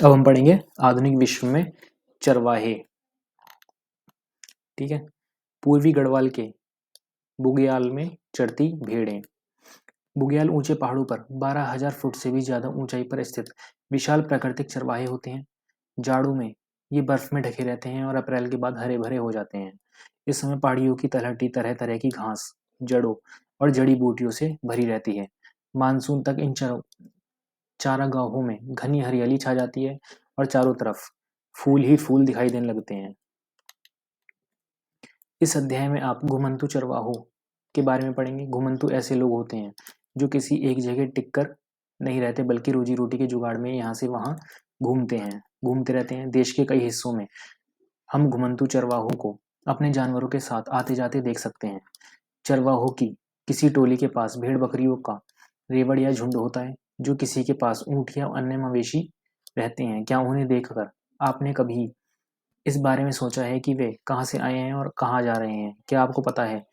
अब हम पढ़ेंगे आधुनिक विश्व में चरवाहे। ठीक है। पूर्वी गढ़वाल के बुग्याल में चरती भेड़ें। बुग्याल ऊंचे पहाड़ों पर 12,000 फुट से भी ज्यादा ऊंचाई पर स्थित विशाल प्राकृतिक चरवाहे होते हैं। जाड़ों में ये बर्फ में ढके रहते हैं और अप्रैल के बाद हरे भरे हो जाते हैं। इस समय पहाड़ियों की तलहटी तरह तरह की घास, जड़ों और जड़ी बूटियों से भरी रहती है। मानसून तक इन चारागाहों में घनी हरियाली छा जाती है और चारों तरफ फूल ही फूल दिखाई देने लगते हैं। इस अध्याय में आप घुमंतू चरवाहों के बारे में पढ़ेंगे। घुमंतू ऐसे लोग होते हैं जो किसी एक जगह टिक कर नहीं रहते, बल्कि रोजी रोटी के जुगाड़ में यहाँ से वहाँ घूमते रहते हैं। देश के कई हिस्सों में हम घुमंतू चरवाहों को अपने जानवरों के साथ आते जाते देख सकते हैं। चरवाहों की किसी टोली के पास भेड़ बकरियों का रेवड़ या झुंड होता है, जो किसी के पास ऊंट या अन्य मवेशी रहते हैं। क्या उन्हें देखकर आपने कभी इस बारे में सोचा है कि वे कहाँ से आए हैं और कहाँ जा रहे हैं? क्या आपको पता है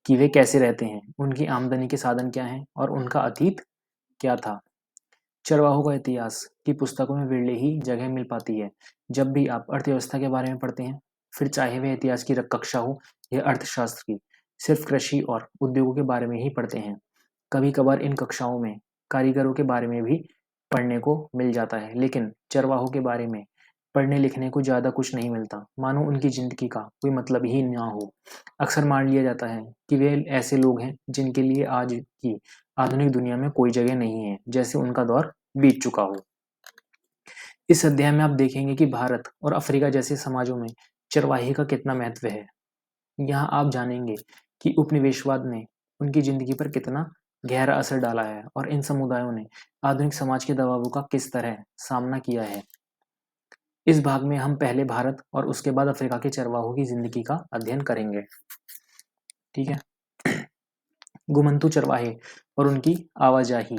कि वे कैसे रहते हैं, उनकी आमदनी के साधन क्या हैं और उनका अतीत क्या था? चरवाहों का इतिहास की पुस्तकों में विरले ही जगह मिल पाती है। जब भी आप अर्थव्यवस्था के बारे में पढ़ते हैं, फिर चाहे वह इतिहास की कक्षा हो या अर्थशास्त्र की, सिर्फ कृषि और उद्योगों के बारे में ही पढ़ते हैं। कभी कभार इन कक्षाओं में कारीगरों के बारे में भी पढ़ने को मिल जाता है, लेकिन चरवाहों के बारे में पढ़ने लिखने को ज़्यादा कुछ नहीं मिलता, मानो उनकी जिंदगी का कोई मतलब ही ना हो। अक्सर मान लिया जाता है कि वे ऐसे लोग हैं जिनके लिए आज की आधुनिक दुनिया में कोई जगह नहीं है, जैसे उनका दौर बीत चुका हो। इस अध्याय में आप देखेंगे कि भारत और अफ्रीका जैसे समाजों में चरवाहे का कितना महत्व है। यहाँ आप जानेंगे कि उपनिवेशवाद ने उनकी जिंदगी पर कितना गहरा असर डाला है और इन समुदायों ने आधुनिक समाज के दबावों का किस तरह सामना किया है। इस भाग में हम पहले भारत और उसके बाद अफ्रीका के चरवाहों की जिंदगी का अध्ययन करेंगे। ठीक है। घुमंतू चरवाहे और उनकी आवाजाही।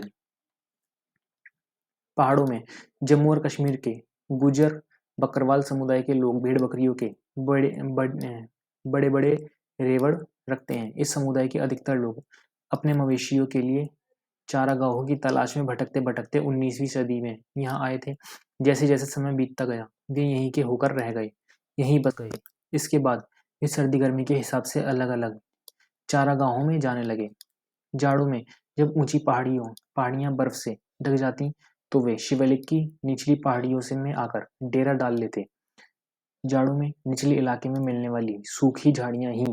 पहाड़ों में जम्मू और कश्मीर के गुजर बकरवाल समुदाय के लोग भेड़ बकरियों के बड़े बड़े रेवड़ रखते हैं। इस समुदाय के अधिकतर लोग अपने मवेशियों के लिए चारागाहों की तलाश में भटकते भटकते 19वीं सदी में यहाँ आए थे। जैसे जैसे समय बीतता गया, वे यहीं के होकर रह गए, यहीं बस गए। इसके बाद वे सर्दी गर्मी के हिसाब से अलग अलग चारागाहों में जाने लगे। जाड़ों में जब ऊंची पहाड़ियां बर्फ से ढक जाती, तो वे शिवालिक की निचली पहाड़ियों से में आकर डेरा डाल लेते। जाड़ों में निचले इलाके में मिलने वाली सूखी झाड़ियां ही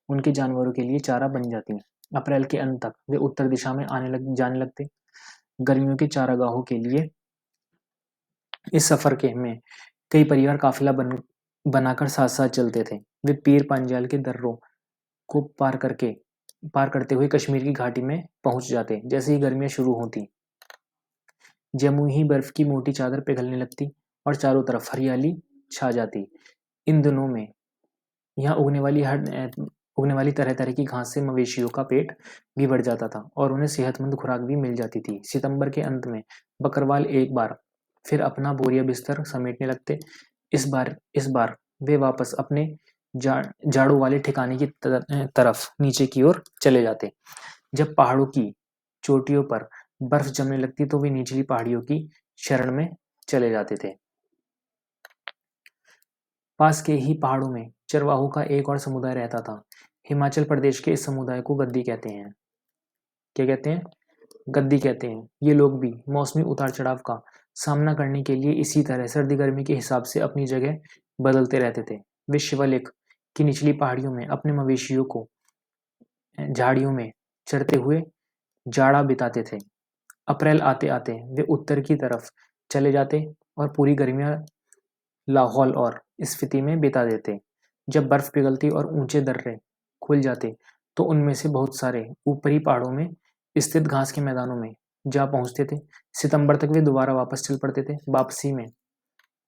उनके जानवरों के लिए चारा बन जाती। अप्रैल के अंत तक वे उत्तर दिशा में जाने लगते। गर्मियों के चारागाहों के लिए इस सफर के में कई परिवार काफिला बनाकर साथ साथ चलते थे। वे पीर पांजाल के दर्रों को पार करते हुए कश्मीर की घाटी में पहुंच जाते। जैसे ही गर्मियां शुरू होती, जमुई बर्फ की मोटी चादर पिघलने लगती और चारों तरफ हरियाली छा जाती। इन दिनों में यहाँ उगने वाली तरह तरह की घास से मवेशियों का पेट भी बढ़ जाता था और उन्हें सेहतमंद खुराक भी मिल जाती थी। सितंबर के अंत में बकरवाल एक बार फिर अपना बोरिया बिस्तर समेटने लगते। इस बार वे वापस अपने झाड़ू वाले ठिकाने की तरफ नीचे की ओर चले जाते। जब पहाड़ों की चोटियों पर बर्फ जमने लगती, तो वे निचली पहाड़ियों की शरण में चले जाते थे। पास के ही पहाड़ों में चरवाहों का एक और समुदाय रहता था। हिमाचल प्रदेश के इस समुदाय को गद्दी कहते हैं। क्या कहते हैं? गद्दी कहते हैं। ये लोग भी मौसमी उतार चढ़ाव का सामना करने के लिए इसी तरह सर्दी गर्मी के हिसाब से अपनी जगह बदलते रहते थे। वे शिवालिक की निचली पहाड़ियों में अपने मवेशियों को झाड़ियों में चरते हुए जाड़ा बिताते थे। अप्रैल आते आते वे उत्तर की तरफ चले जाते और पूरी गर्मियां लाहौल और स्पीति में बिता देते। जब बर्फ पिघलती और ऊंचे दर्रे खुल जाते, तो उनमें से बहुत सारे ऊपरी पहाड़ों में स्थित घास के मैदानों में जा पहुंचते थे। सितंबर तक वे दोबारा वापस चल पड़ते थे। वापसी में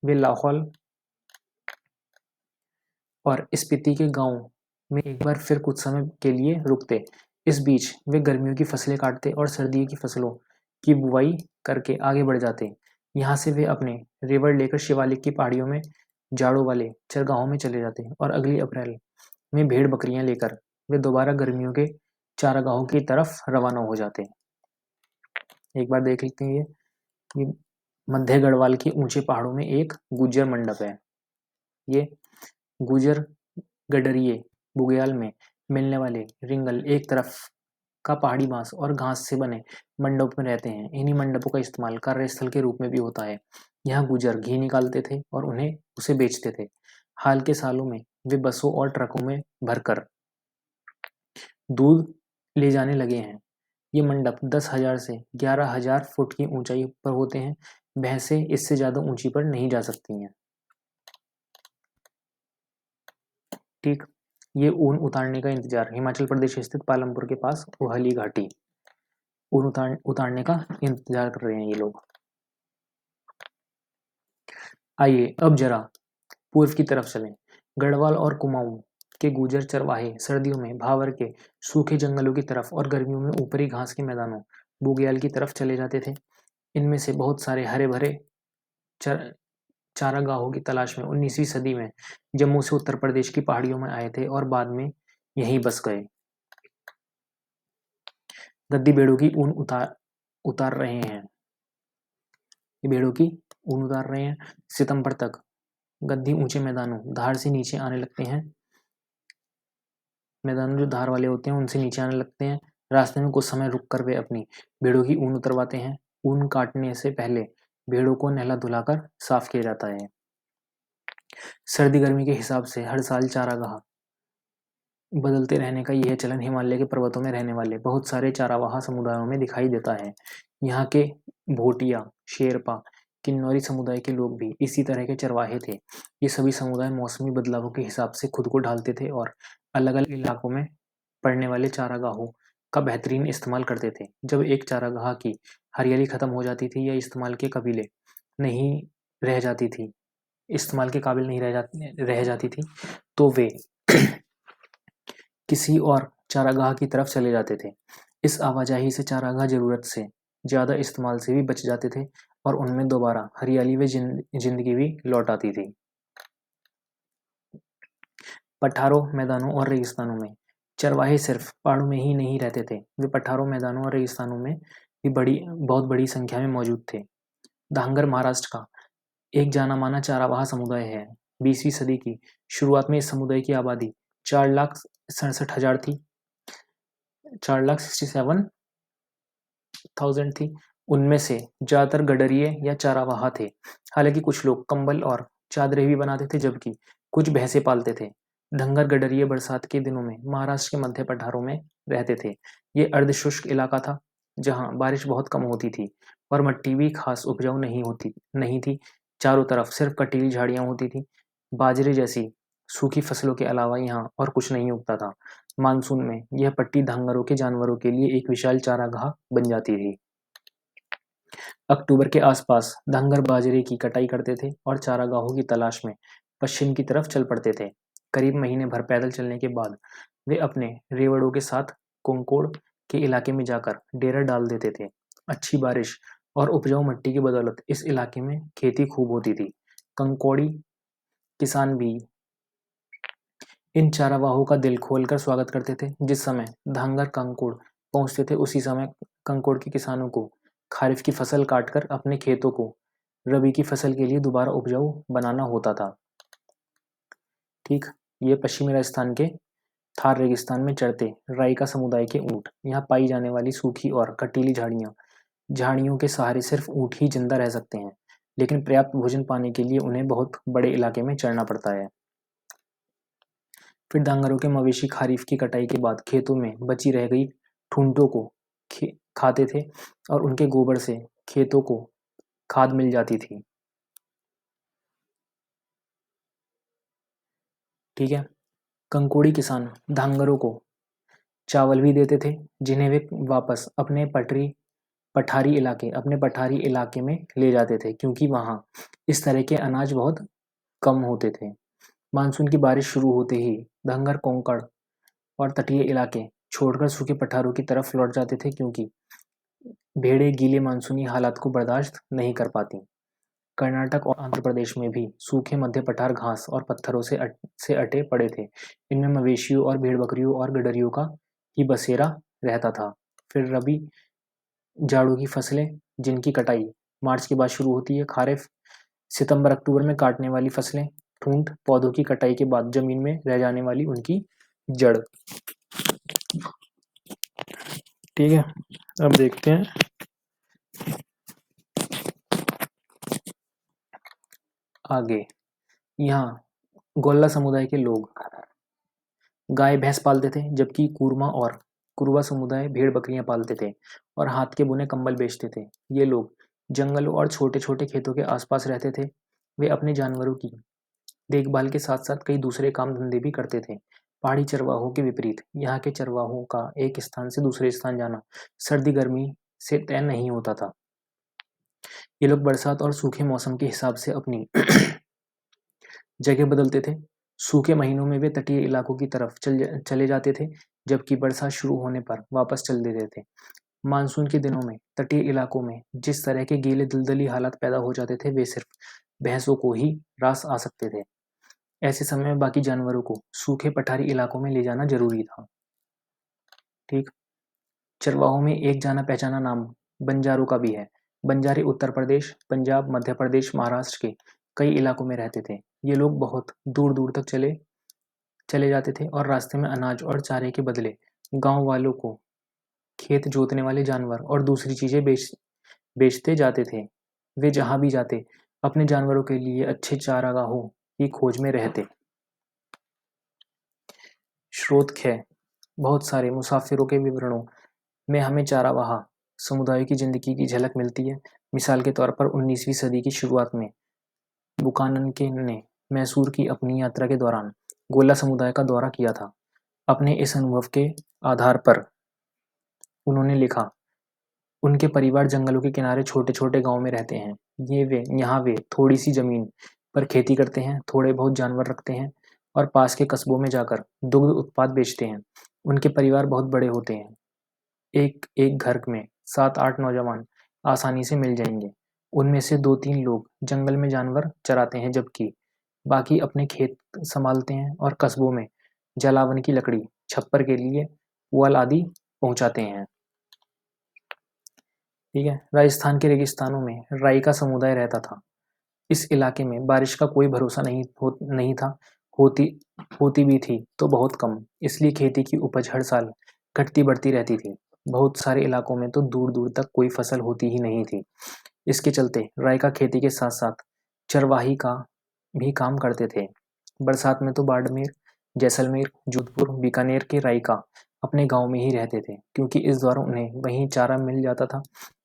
वे लाहौल और स्पीति के गांव में एक बार फिर कुछ समय के लिए रुकते। इस बीच वे गर्मियों की फसलें काटते और सर्दियों की फसलों की बुवाई करके आगे बढ़ जाते। यहाँ से वे अपने रेवड़ लेकर शिवालिक की पहाड़ियों में जाड़ों वाले चरगाहों में चले जाते और अगली अप्रैल में भेड़ बकरियां लेकर वे दोबारा गर्मियों के चारागाहों की तरफ रवाना हो जाते। एक बार देख लेते हैं ये मध्य गढ़वाल के ऊंचे पहाड़ों में एक गुज्जर मंडप है। ये गुज्जर गडरिये बुग्याल में मिलने वाले रिंगल एक तरफ का पहाड़ी बांस और घास से बने मंडप में रहते हैं। इन्हीं मंडपों का इस्तेमाल कार्यस्थल के रूप में भी होता है। यहाँ गुजर घी निकालते थे और उन्हें उसे बेचते थे। हाल के सालों में वे बसों और ट्रकों में भरकर दूध ले जाने लगे हैं। ये मंडप 10,000 से 11,000 फुट की ऊंचाई पर होते हैं। भैंसें इससे ज्यादा ऊंची पर नहीं जा सकती हैं। ठीक, ये ऊन उतारने का इंतजार। हिमाचल प्रदेश स्थित पालमपुर के पास ओहली घाटी। ऊन उतारने का इंतजार कर रहे हैं ये लोग। आइए अब जरा पूर्व की तरफ चलें। गढ़वाल और कुमाऊं के गुर्जर चरवाहे सर्दियों में भावर के सूखे जंगलों की तरफ और गर्मियों में ऊपरी घास के मैदानों बुग्याल की तरफ चले जाते थे। इनमें से बहुत सारे हरे भरे चारागाहों की तलाश में 19वीं सदी में जम्मू से उत्तर प्रदेश की पहाड़ियों में आए थे और बाद में यहीं बस गए। गद्दी भेड़ों की ऊन उतार रहे हैं। ये भेड़ों की ऊन उतार रहे हैं। सितंबर तक गद्दी ऊंचे मैदानों धार से नीचे आने लगते हैं। मैदान जो धार वाले होते हैं उनसे नीचे आने लगते हैं। रास्ते में कुछ समय रुककर वे अपनी भेड़ों की ऊन उतरवाते हैं। ऊन काटने से पहले भेड़ों को नहला धुलाकर साफ किया जाता है। सर्दी गर्मी के हिसाब से हर साल चारागाह बदलते रहने का यह चलन हिमालय के पर्वतों में रहने वाले बहुत सारे चारावाह समुदायों में दिखाई देता है। यहाँ के भोटिया, शेरपा, किन्नौरी समुदाय के लोग भी इसी तरह के चरवाहे थे। ये सभी समुदाय मौसमी बदलावों के हिसाब से खुद को ढालते थे और अलग अलग इलाकों में पड़ने वाले चारागाहों का बेहतरीन इस्तेमाल करते थे। जब एक चारागाह की हरियाली खत्म हो जाती थी या इस्तेमाल के काबिल नहीं रह जाती थी तो वे किसी और चारागाह की तरफ चले जाते थे। इस आवाजाही से चारागाह जरूरत से ज्यादा इस्तेमाल से भी बच जाते थे और उनमें दोबारा हरियाली व जिंदगी भी लौट आती थी। पठारों, मैदानों और रेगिस्तानों में चरवाहे सिर्फ पहाड़ों में ही नहीं रहते थे। वे पठारों, मैदानों और रेगिस्तानों में भी बहुत बड़ी संख्या में मौजूद थे। धांगर महाराष्ट्र का एक जाना माना चारावाह समुदाय है। 20वीं सदी की शुरुआत में इस समुदाय की आबादी 4,67,000 थी। 4,67,000 थी। उनमें से ज्यादातर गडरिये या चारावाह थे। हालांकि कुछ लोग कंबल और चादरें भी बनाते थे, जबकि कुछ भैंसे पालते थे। धंगर गडरिये बरसात के दिनों में महाराष्ट्र के मध्य पठारों में रहते थे। ये अर्धशुष्क इलाका था जहाँ बारिश बहुत कम होती थी और मिट्टी भी खास उपजाऊ नहीं थी। चारों तरफ सिर्फ कटीली झाड़ियां होती थी। बाजरे जैसी सूखी फसलों के अलावा यहाँ और कुछ नहीं उगता था। मानसून में यह पट्टी धांगरों के जानवरों के लिए एक विशाल चारागाह बन जाती थी। अक्टूबर के आसपास धांगर बाजरे की कटाई करते थे और चारागाहों की तलाश में पश्चिम की तरफ चल पड़ते थे। करीब महीने भर पैदल चलने के बाद वे अपने रेवड़ों के साथ कोंकोड़ के इलाके में जाकर डेरा डाल देते थे। अच्छी बारिश और उपजाऊ मिट्टी की बदौलत इस इलाके में खेती खूब होती थी। कंकोड़ी किसान भी इन चारावाहों का दिल खोलकर स्वागत करते थे। जिस समय धांगर कंकोड़ पहुंचते थे उसी समय कंकोड़ के किसानों को खारिफ की फसल काटकर अपने खेतों को रबी की फसल के लिए दोबारा उपजाऊ बनाना होता था। ठीक, ये पश्चिमी राजस्थान के थार रेगिस्तान में चरते राइका समुदाय के ऊंट। यहाँ पाई जाने वाली सूखी और कटीली झाड़ियों के सहारे सिर्फ ऊंट ही जिंदा रह सकते हैं, लेकिन पर्याप्त भोजन पाने के लिए उन्हें बहुत बड़े इलाके में चरना पड़ता है। फिर डांगरों के मवेशी खारिफ की कटाई के बाद खेतों में बची रह गई ठूंठों को खाते थे और उनके गोबर से खेतों को खाद मिल जाती थी। ठीक है, कंकोड़ी किसान डांगरों को चावल भी देते थे, जिन्हें वे वापस अपने पठारी इलाके में ले जाते थे, क्योंकि वहाँ इस तरह के अनाज बहुत कम होते थे। मानसून की बारिश शुरू होते ही धंगर, कोंकण और तटीय इलाके छोड़कर सूखे पठारों की तरफ लौट जाते थे, क्योंकि भेड़ें गीले मानसूनी हालात को बर्दाश्त नहीं कर पाती। कर्नाटक और आंध्र प्रदेश में भी सूखे मध्य पठार घास और पत्थरों से अटे पड़े थे। इनमें मवेशियों और भेड़ बकरियों और गडरियों का ही बसेरा रहता था। फिर रबी जाड़ों की फसलें, जिनकी कटाई मार्च के बाद शुरू होती है खारिफ। सितंबर अक्टूबर में काटने वाली फसलें। ठूंठ, पौधों की कटाई के बाद जमीन में रह जाने वाली उनकी जड़। ठीक है, अब देखते हैं आगे। यहाँ गोल्ला समुदाय के लोग गाय भैंस पालते थे, जबकि कूरमा और कुरुबा समुदाय भेड़ बकरियां पालते थे और हाथ के बुने कंबल बेचते थे। ये लोग जंगलों और छोटे छोटे खेतों के आसपास रहते थे। वे अपने जानवरों की देखभाल के साथ साथ कई दूसरे काम धंधे भी करते थे। पहाड़ी चरवाहों के विपरीत यहाँ के चरवाहों का एक स्थान से दूसरे स्थान जाना सर्दी गर्मी से तय नहीं होता था। ये लोग बरसात और सूखे मौसम के हिसाब से अपनी जगह बदलते थे। सूखे महीनों में वे तटीय इलाकों की तरफ चले जाते थे, जबकि बरसात शुरू होने पर वापस चल देते थे। मानसून के दिनों में तटीय इलाकों में जिस तरह के गीले दलदली हालात पैदा हो जाते थे, वे सिर्फ भैंसों को ही रास आ सकते थे। ऐसे समय में बाकी जानवरों को सूखे पठारी इलाकों में ले जाना जरूरी था। ठीक। चरवाहों में एक जाना पहचाना नाम बंजारों का भी है। बंजारे उत्तर प्रदेश, पंजाब, मध्य प्रदेश, महाराष्ट्र के कई इलाकों में रहते थे। ये लोग बहुत दूर दूर तक चले चले जाते थे और रास्ते में अनाज और चारे के बदले गांव वालों को खेत जोतने वाले जानवर और दूसरी चीजें बेचते जाते थे। वे जहां भी जाते अपने जानवरों के लिए अच्छे चारागाहों की खोज में रहते। स्रोत ख, बहुत सारे मुसाफिरों के विवरणों में हमें चारावाह समुदायों की जिंदगी की झलक मिलती है। मिसाल के तौर पर 19वीं सदी की शुरुआत में बुकानन ने मैसूर की अपनी यात्रा के दौरान गोला समुदाय का दौरा किया था। अपने इस अनुभव के आधार पर उन्होंने लिखा, उनके परिवार जंगलों के किनारे छोटे छोटे गांव में रहते हैं। यहाँ वे थोड़ी सी जमीन पर खेती करते हैं, थोड़े बहुत जानवर रखते हैं और पास के कस्बों में जाकर दुग्ध उत्पाद बेचते हैं। उनके परिवार बहुत बड़े होते हैं। एक एक घर में 7-8 नौजवान आसानी से मिल जाएंगे। उनमें से 2-3 लोग जंगल में जानवर चराते हैं, जबकि बाकी अपने खेत संभालते हैं और कस्बों में जलावन की लकड़ी, छप्पर के लिए पुआल आदि पहुंचाते हैं। ठीक है। राजस्थान के रेगिस्तानों में राई का समुदाय रहता था। इस इलाके में बारिश का कोई भरोसा नहीं था। होती होती भी थी तो बहुत कम, इसलिए खेती की उपज हर साल घटती बढ़ती रहती थी। बहुत सारे इलाकों में तो दूर दूर तक कोई फसल होती ही नहीं थी। इसके चलते राय का खेती के साथ साथ चरवाही का भी काम करते थे। बरसात में तो बाड़मेर, जैसलमेर, जोधपुर, बीकानेर के रायका अपने गांव में ही रहते थे, क्योंकि इस दौरान उन्हें वहीं चारा मिल जाता था।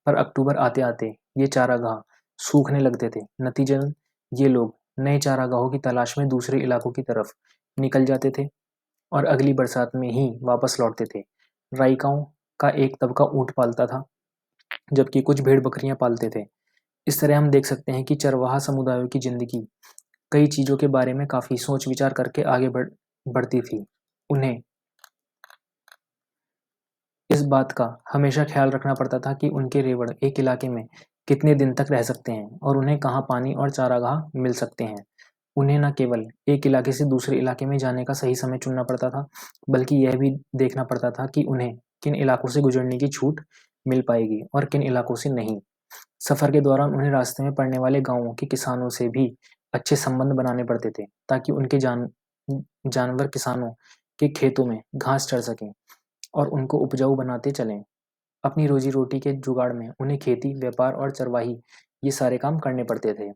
पर अक्टूबर आते आते ये चारागाह सूखने लगते थे। नतीजतन ये लोग नए चारागाहों की तलाश में दूसरे इलाकों की तरफ निकल जाते थे और अगली बरसात में ही वापस लौटते थे। राइकाओं का एक तबका ऊंट पालता था, जबकि कुछ भेड़ बकरियां पालते थे। इस तरह हम देख सकते हैं कि चरवाहा समुदायों की जिंदगी कई चीजों के बारे में काफी सोच विचार करके आगे बढ़ती थी। उन्हें इस बात का हमेशा ख्याल रखना पड़ता था कि उनके रेवड़ एक इलाके में कितने दिन तक रह सकते हैं और उन्हें कहाँ पानी और चारागाह मिल सकते हैं। उन्हें न केवल एक इलाके से दूसरे इलाके में जाने का सही समय चुनना पड़ता था, बल्कि यह भी देखना पड़ता था कि उन्हें किन इलाकों से गुजरने की छूट मिल पाएगी और किन इलाकों से नहीं। सफर के दौरान उन्हें रास्ते में पड़ने वाले गांवों के किसानों से भी अच्छे संबंध बनाने पड़ते थे, ताकि उनके जानवर किसानों के खेतों में घास चर सकें और उनको उपजाऊ बनाते चलें। अपनी रोजी रोटी के जुगाड़ में उन्हें खेती, व्यापार और चरवाही ये सारे काम करने पड़ते थे।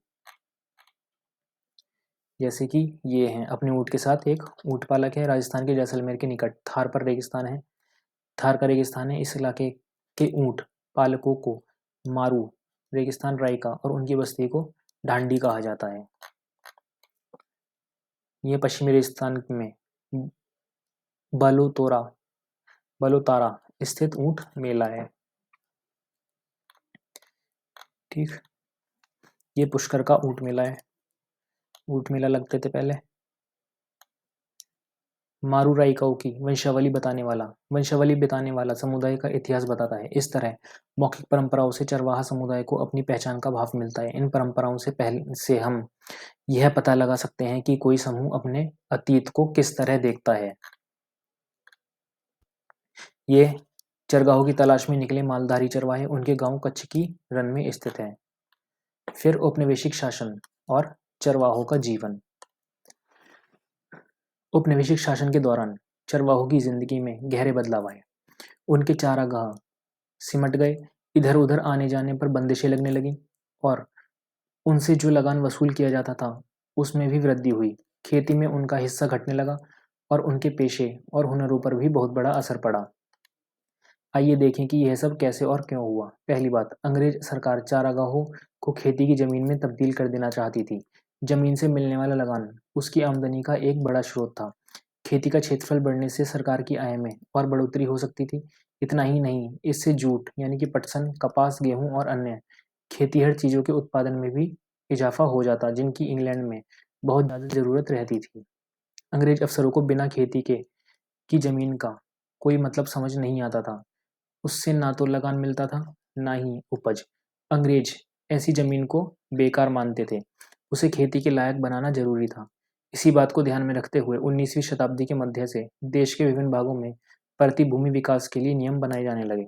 जैसे कि ये हैं, अपने ऊँट के साथ एक ऊँट पालक है। राजस्थान के जैसलमेर के निकट थार पर रेगिस्तान है। थार का रेगिस्तान है। इस इलाके के ऊँट पालकों को मारू, रेगिस्तान राइका और उनकी बस्ती को ढांडी कहा जाता है। ये पश्चिमी रेगिस्तान में बलोतारा स्थित ऊँट मेला है। ठीक। ये पुष्कर का ऊँट मेला है। ऊँट मेला लगते थे पहले। मारू राइकाओं की वंशावली बताने वाला समुदाय का इतिहास बताता है। इस तरह मौखिक परंपराओं से चरवाहा समुदाय को अपनी पहचान का भाव मिलता है। इन परंपराओं से पहले से हम यह पता लगा सकते हैं कि कोई समूह अपने अतीत को किस तरह देखता है। ये चरगाहों की तलाश में निकले मालधारी चरवाहे उनके गांव कच्छ की रन में स्थित है। फिर औपनिवेशिक शासन और चरवाहों का जीवन। औपनिवेशिक शासन के दौरान चरवाहों की जिंदगी में गहरे बदलाव आए। उनके चारागाह सिमट गए, इधर उधर आने जाने पर बंदिशें लगने लगीं और उनसे जो लगान वसूल किया जाता था उसमें भी वृद्धि हुई। खेती में उनका हिस्सा घटने लगा और उनके पेशे और हुनरों पर भी बहुत बड़ा असर पड़ा। आइए देखें कि यह सब कैसे और क्यों हुआ। पहली बात, अंग्रेज सरकार चारागाहों को खेती की जमीन में तब्दील कर देना चाहती थी। जमीन से मिलने वाला लगान उसकी आमदनी का एक बड़ा स्रोत था। खेती का क्षेत्रफल बढ़ने से सरकार की आय में और बढ़ोतरी हो सकती थी। इतना ही नहीं, इससे जूट यानी कि पटसन, कपास, गेहूं और अन्य खेतीहर चीजों के उत्पादन में भी इजाफा हो जाता, जिनकी इंग्लैंड में बहुत ज्यादा जरूरत रहती थी। अंग्रेज अफसरों को बिना खेती के की जमीन का कोई मतलब समझ नहीं आता था। उससे ना तो लगान मिलता था, ना ही उपज। अंग्रेज ऐसी जमीन को बेकार मानते थे। उसे खेती के लायक बनाना जरूरी था। इसी बात को ध्यान में रखते हुए 19वीं शताब्दी के मध्य से देश के विभिन्न भागों में प्रतिभूमि विकास के लिए नियम बनाए जाने लगे।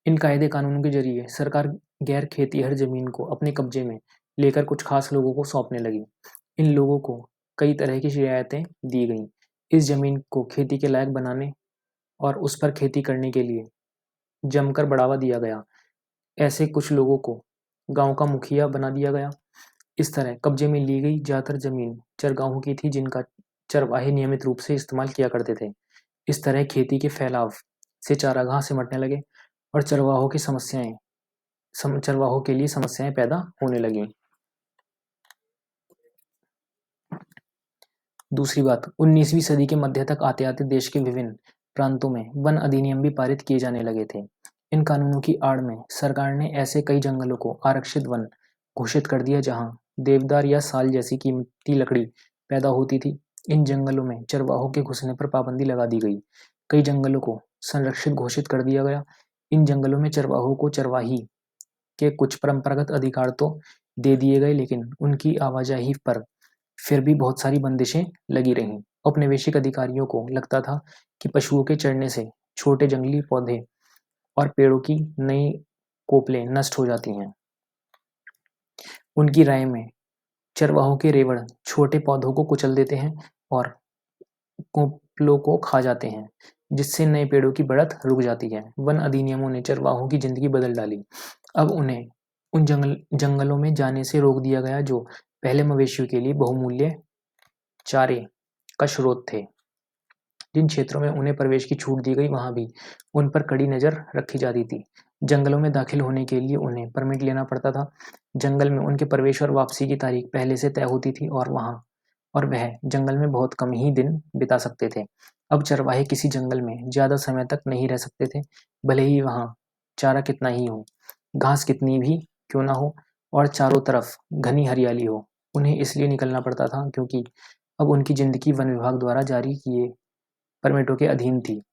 इन कायदे कानूनों के जरिए सरकार गैर खेतीहर जमीन को अपने कब्जे में लेकर कुछ खास लोगों को सौंपने लगी। इन लोगों को कई तरह की रियायतें दी गईं। इस जमीन को खेती के लायक बनाने और उस पर खेती करने के लिए जमकर बढ़ावा दिया गया। ऐसे कुछ लोगों को गांव का मुखिया बना दिया गया। इस तरह कब्जे में ली गई ज्यादातर जमीन चरगाहों की थी, जिनका चरवाहे नियमित रूप से इस्तेमाल किया करते थे। इस तरह खेती के फैलाव से चारागाह सिमटने लगे और चरवाहों के लिए समस्याएं पैदा होने लगी। दूसरी बात, 19वीं सदी के मध्य तक आते आते देश के विभिन्न प्रांतों में वन अधिनियम भी पारित किए जाने लगे थे। इन कानूनों की आड़ में सरकार ने ऐसे कई जंगलों को आरक्षित वन घोषित कर दिया जहां देवदार या साल जैसी कीमती लकड़ी पैदा होती थी। इन जंगलों में चरवाहों के घुसने पर पाबंदी लगा दी गई। कई जंगलों को संरक्षित घोषित कर दिया गया। इन जंगलों में चरवाहों को चरवाही के कुछ परंपरागत अधिकार तो दे दिए गए, लेकिन उनकी आवाजाही पर फिर भी बहुत सारी बंदिशें लगी रहीं। औपनिवेशिक अधिकारियों को लगता था कि पशुओं के चढ़ने से छोटे जंगली पौधे और पेड़ों की नई कोपलें नष्ट हो जाती हैं। उनकी राय में चरवाहों के रेवड़ छोटे पौधों को कुचल देते हैं और कोपलों को खा जाते हैं, जिससे नए पेड़ों की बढ़त रुक जाती है। वन अधिनियमों ने चरवाहों की जिंदगी बदल डाली। अब उन्हें उन जंगलों में जाने से रोक दिया गया जो पहले मवेशियों के लिए बहुमूल्य चारे का स्रोत थे। जिन क्षेत्रों में उन्हें प्रवेश की छूट दी गई, वहां भी उन पर कड़ी नजर रखी जाती थी। जंगलों में दाखिल होने के लिए उन्हें परमिट लेना पड़ता था। जंगल में उनके प्रवेश और वापसी की तारीख पहले से तय होती थी और वह जंगल में बहुत कम ही दिन बिता सकते थे। अब चरवाहे किसी जंगल में ज्यादा समय तक नहीं रह सकते थे, भले ही वहां चारा कितना ही हो, घास कितनी भी क्यों ना हो और चारों तरफ घनी हरियाली हो। उन्हें इसलिए निकलना पड़ता था क्योंकि अब उनकी जिंदगी वन विभाग द्वारा जारी किए परमिटों के अधीन थी।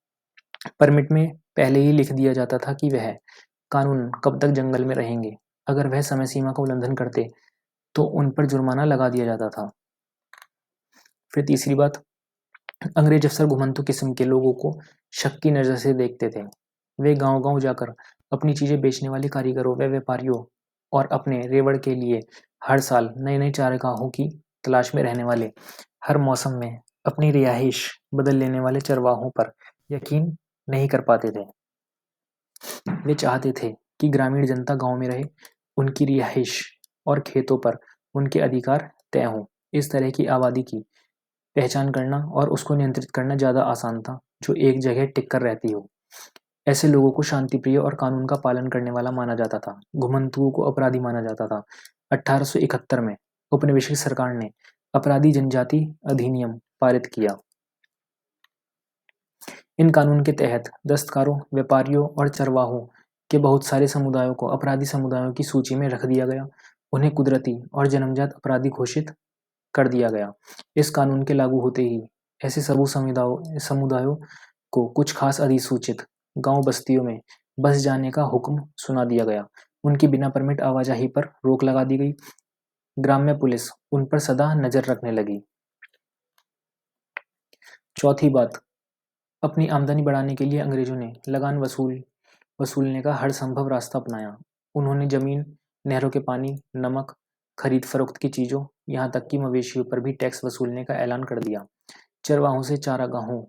परमिट में पहले ही लिख दिया जाता था कि वह कानून कब तक जंगल में रहेंगे। अगर वह समय सीमा का उल्लंघन करते तो उन पर जुर्माना लगा दिया जाता था। फिर तीसरी बात, अंग्रेज अफसर घुमंतु किस्म के लोगों को शक की नजर से देखते थे। वे गांव-गांव जाकर अपनी चीजें बेचने वाले कारीगरों व व्यापारियों और अपने रेवड़ के लिए हर साल नए-नए चारागाहों की तलाश में रहने वाले, हर मौसम में अपनी रिहाइश बदल लेने वाले चरवाहों पर यकीन नहीं कर पाते थे। वे चाहते थे कि ग्रामीण जनता गांव में रहे, उनकी रिहाइश और खेतों पर उनके अधिकार तय हों। इस तरह की आबादी की पहचान करना और उसको नियंत्रित करना ज्यादा आसान था, जो एक जगह टिक कर रहती हो। ऐसे लोगों को शांतिप्रिय और कानून का पालन करने वाला माना जाता था। घुमंतुओं को अपराधी माना जाता था। 1871 में औपनिवेशिक सरकार ने अपराधी जनजाति अधिनियम पारित किया। इन कानून के तहत दस्तकारों, व्यापारियों और चरवाहों के बहुत सारे समुदायों को अपराधी समुदायों की सूची में रख दिया गया। उन्हें कुदरती और जन्मजात अपराधी घोषित कर दिया गया। इस कानून के लागू होते ही ऐसे समुदायों को कुछ खास अधिसूचित गांव बस्तियों में बस जाने का हुक्म सुना दिया गया। उनकी बिना परमिट आवाजाही पर रोक लगा दी गई। ग्राम्य पुलिस उन पर सदा नजर रखने लगी। चौथी बात, अपनी आमदनी बढ़ाने के लिए अंग्रेजों ने लगान वसूलने का हर संभव रास्ता अपनाया। उन्होंने जमीन नहरों के पानी, नमक, खरीद फरोख्त की चीज़ों, यहाँ तक कि मवेशियों पर भी टैक्स वसूलने का ऐलान कर दिया। चरवाहों से चारागाहों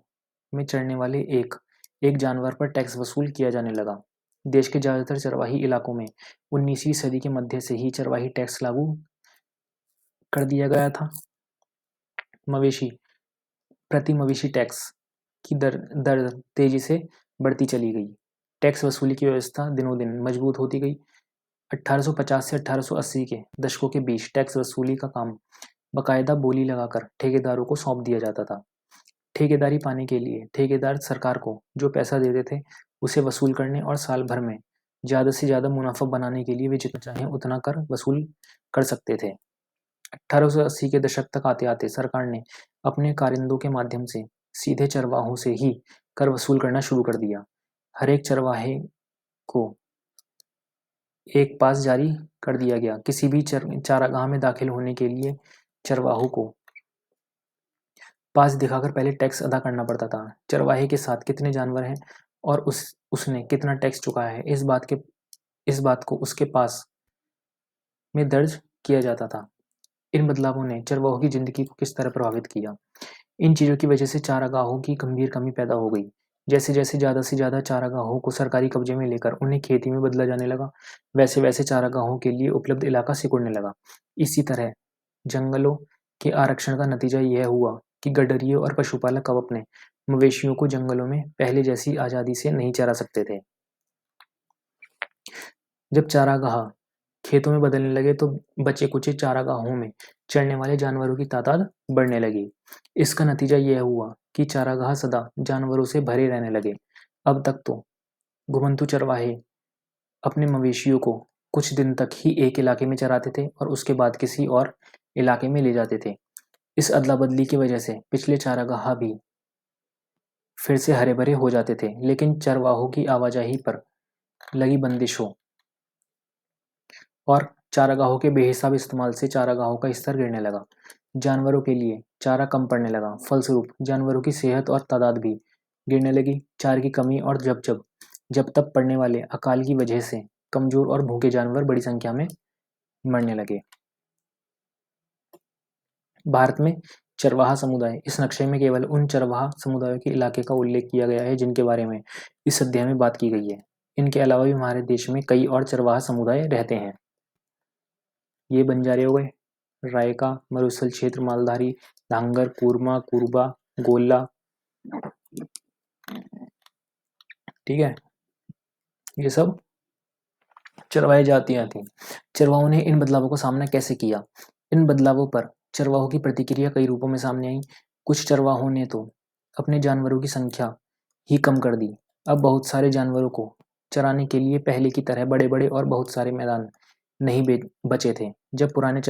में चरने वाले एक एक जानवर पर टैक्स वसूल किया जाने लगा। देश के ज़्यादातर चरवाही इलाकों में 19वीं सदी के मध्य से ही चरवाही टैक्स लागू कर दिया गया था। मवेशी प्रति मवेशी टैक्स की दर तेजी से बढ़ती चली गई। टैक्स वसूली की व्यवस्था दिनों दिन मजबूत होती गई। 1850 से 1880 के दशकों के बीच टैक्स वसूली का काम बाकायदा बोली लगाकर ठेकेदारों को सौंप दिया जाता था। ठेकेदारी पाने के लिए ठेकेदार सरकार को जो पैसा देते थे उसे वसूल करने और साल भर में ज़्यादा से ज़्यादा मुनाफा बनाने के लिए वे जितना चाहें उतना कर वसूल कर सकते थे। 1880 के दशक तक आते आते सरकार ने अपने कारिंदों के माध्यम से सीधे चरवाहों से ही कर वसूल करना शुरू कर दिया। हर एक चरवाहे को एक पास जारी कर दिया गया। किसी भी चारागाह में दाखिल होने के लिए चरवाहों को पास दिखाकर पहले टैक्स अदा करना पड़ता था। चरवाहे के साथ कितने जानवर हैं और उसने कितना टैक्स चुकाया है, इस बात को उसके पास में दर्ज किया जाता था। इन बदलावों ने चरवाहों की जिंदगी को किस तरह प्रभावित किया? इन चीज़ों की वजह से चारागाहों की गंभीर कमी पैदा हो गई। जैसे जैसे ज़्यादा से ज़्यादा चारागाहों को सरकारी कब्जे में लेकर उन्हें खेती में बदला जाने लगा, वैसे वैसे चारागाहों के लिए उपलब्ध इलाका सिकुड़ने लगा। इसी तरह जंगलों के आरक्षण का नतीजा यह हुआ कि गडरियों और पशुपालक अब अपने मवेशियों को जंगलों में पहले जैसी आज़ादी से नहीं चरा सकते थे। जब चारागाह खेतों में बदलने लगे तो बचे कुचे चारागाहों में चरने वाले जानवरों की तादाद बढ़ने लगी। इसका नतीजा यह हुआ कि चारागाह सदा जानवरों से भरे रहने लगे। अब तक तो घुमंतू चरवाहे अपने मवेशियों को कुछ दिन तक ही एक इलाके में चराते थे और उसके बाद किसी और इलाके में ले जाते थे। इस अदला बदली की वजह से पिछले चारागाह भी फिर से हरे भरे हो जाते थे, लेकिन चरवाहों की आवाजाही पर लगी बंदिशों और चारागाहों के बेहिसाब इस्तेमाल से चारागाहों का स्तर गिरने लगा। जानवरों के लिए चारा कम पड़ने लगा। फलस्वरूप जानवरों की सेहत और तादाद भी गिरने लगी। चारे की कमी और जब तब पड़ने वाले अकाल की वजह से कमजोर और भूखे जानवर बड़ी संख्या में मरने लगे। भारत में चरवाहा समुदाय, इस नक्शे में केवल उन चरवाहा समुदायों के इलाके का उल्लेख किया गया है जिनके बारे में इस अध्याय में बात की गई है। इनके अलावा भी हमारे देश में कई और चरवाहा समुदाय रहते हैं। ये बंजारे हो गए, रायका, मरुस्थल क्षेत्र, मालधारी, धांगर, कूरमा, कुरबा, गोला, ठीक है, ये सब चरवाही जातियां थी। चरवाहों ने इन बदलावों का सामना कैसे किया? इन बदलावों पर चरवाहों की प्रतिक्रिया कई रूपों में सामने आई। कुछ चरवाहों ने तो अपने जानवरों की संख्या ही कम कर दी। अब बहुत सारे जानवरों को चराने के लिए पहले की तरह बड़े बड़े और बहुत सारे मैदान नहीं बचे थे। जब पुराने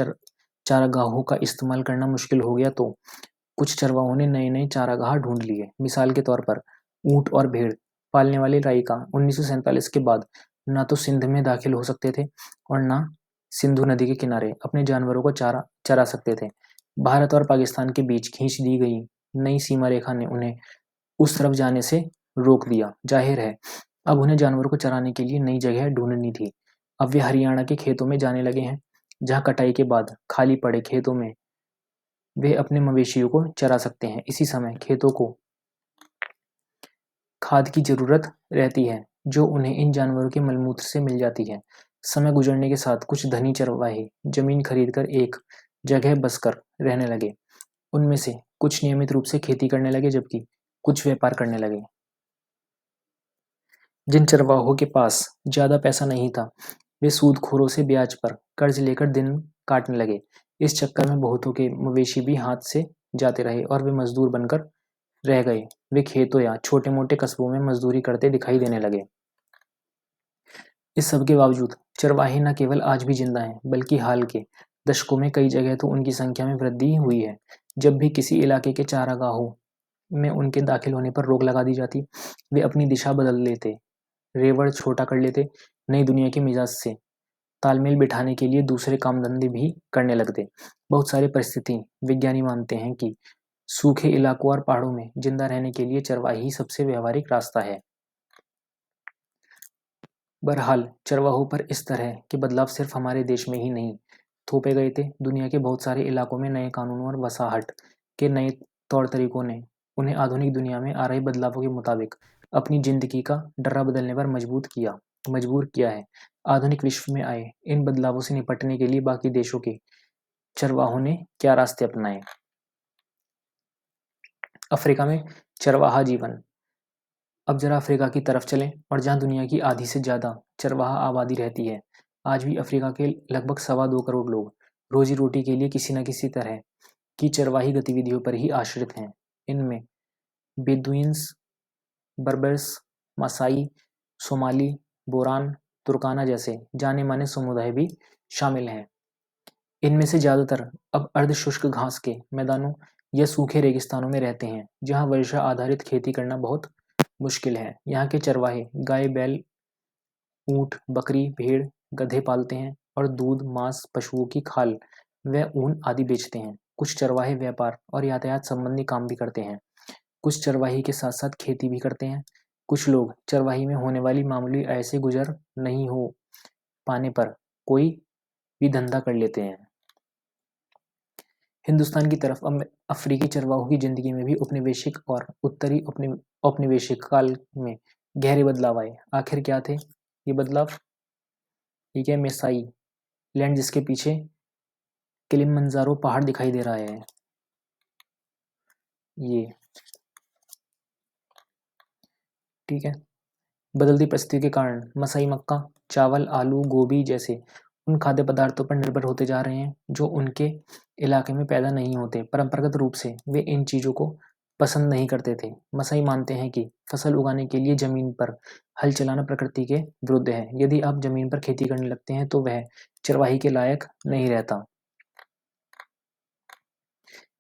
चारागाहों का इस्तेमाल करना मुश्किल हो गया तो कुछ चरवाहों ने नए नए चारागाह ढूंढ लिए। मिसाल के तौर पर ऊंट और भेड़ पालने वाले रायका 1947 के बाद ना तो सिंध में दाखिल हो सकते थे और ना सिंधु नदी के किनारे अपने जानवरों को चरा सकते थे। भारत और पाकिस्तान के बीच खींच दी गई नई सीमा रेखा ने उन्हें उस तरफ जाने से रोक दिया। जाहिर है अब उन्हें जानवरों को चराने के लिए नई जगह ढूंढनी थी। अब वे हरियाणा के खेतों में जाने लगे हैं, जहाँ कटाई के बाद खाली पड़े खेतों में वे अपने मवेशियों को चरा सकते हैं। इसी समय खेतों को खाद की जरूरत रहती है जो उन्हें इन जानवरों के मलमूत्र से मिल जाती है। समय गुजरने के साथ कुछ धनी चरवाहे जमीन खरीदकर एक जगह बसकर रहने लगे। उनमें से कुछ नियमित रूप से खेती करने लगे जबकि कुछ व्यापार करने लगे। जिन चरवाहों के पास ज्यादा पैसा नहीं था वे सूदखोरों से ब्याज पर कर्ज लेकर दिन काटने लगे। इस चक्कर में बहुतों के मवेशी भी हाथ से जाते रहे और वे मजदूर बनकर रह गए। वे खेतों या छोटे मोटे कस्बों में मजदूरी करते दिखाई देने लगे। इस सब के बावजूद चरवाहे न केवल आज भी जिंदा हैं बल्कि हाल के दशकों में कई जगह तो उनकी संख्या में वृद्धि हुई है। जब भी किसी इलाके के चारागाहों में उनके दाखिल होने पर रोक लगा दी जाती वे अपनी दिशा बदल लेते, रेवड़ छोटा कर लेते, नई दुनिया के मिजाज से तालमेल बिठाने के लिए दूसरे काम धंधे भी करने लगते। बहुत सारे परिस्थिति विज्ञानी मानते हैं कि सूखे इलाकों और पहाड़ों में जिंदा रहने के लिए चरवाही ही सबसे व्यवहारिक रास्ता है। बहरहाल चरवाहों पर इस तरह के बदलाव सिर्फ हमारे देश में ही नहीं थोपे गए थे। दुनिया के बहुत सारे इलाकों में नए कानूनों और वसाहत के नए तौर तरीकों ने उन्हें आधुनिक दुनिया में आ रहे बदलावों के मुताबिक अपनी जिंदगी का डर्रा बदलने पर मजबूर किया है। आधुनिक विश्व में आए इन बदलावों से निपटने के लिए बाकी देशों के चरवाहों ने क्या रास्ते अपनाए? अफ्रीका में चरवाहा जीवन। अब जरा अफ्रीका की तरफ चलें और जहाँ दुनिया की आधी से ज़्यादा चरवाहा आबादी रहती है। आज भी अफ्रीका के लगभग 2.25 करोड़ लोग रोजी रोटी के लिए किसी न किसी तरह की चरवाही गतिविधियों पर ही आश्रित हैं। इनमें बेदुइन्स, बर्बर्स, मासाई, सोमाली, बोरान, तुर्काना जैसे जाने माने समुदाय भी शामिल हैं। इनमें से ज़्यादातर अब अर्धशुष्क घास के मैदानों या सूखे रेगिस्तानों में रहते हैं, जहाँ वर्षा आधारित खेती करना बहुत मुश्किल है। यहाँ के चरवाहे गाय, बैल, ऊँट, बकरी, भेड़, गधे पालते हैं और दूध, मांस, पशुओं की खाल व ऊन आदि बेचते हैं। कुछ चरवाहे व्यापार और यातायात संबंधी काम भी करते हैं। कुछ चरवाही के साथ साथ खेती भी करते हैं। कुछ लोग चरवाही में होने वाली मामूली आय से गुजर नहीं हो पाने पर कोई भी धंधा कर लेते हैं। हिंदुस्तान की तरफ अफ्रीकी चरवाहों की जिंदगी में भी उपनिवेशिक और उत्तरी औपनिवेशिक काल में गहरे बदलाव आए। आखिर क्या थे ये बदलाव? ठीक है, मेसाई लैंड जिसके पीछे किलिमंजारो पहाड़ दिखाई दे रहा है, ये ठीक है। बदलती परिस्थितियों के कारण मसाई मक्का, चावल, आलू, गोभी जैसे उन खाद्य पदार्थों पर निर्भर होते जा रहे हैं जो उनके इलाके में पैदा नहीं होते। परंपरागत रूप से वे इन चीज़ों को पसंद नहीं करते थे। मसाई मानते हैं कि फसल उगाने के लिए जमीन पर हल चलाना प्रकृति के विरुद्ध है। यदि आप जमीन पर खेती करने लगते हैं तो वह चरवाही के लायक नहीं रहता।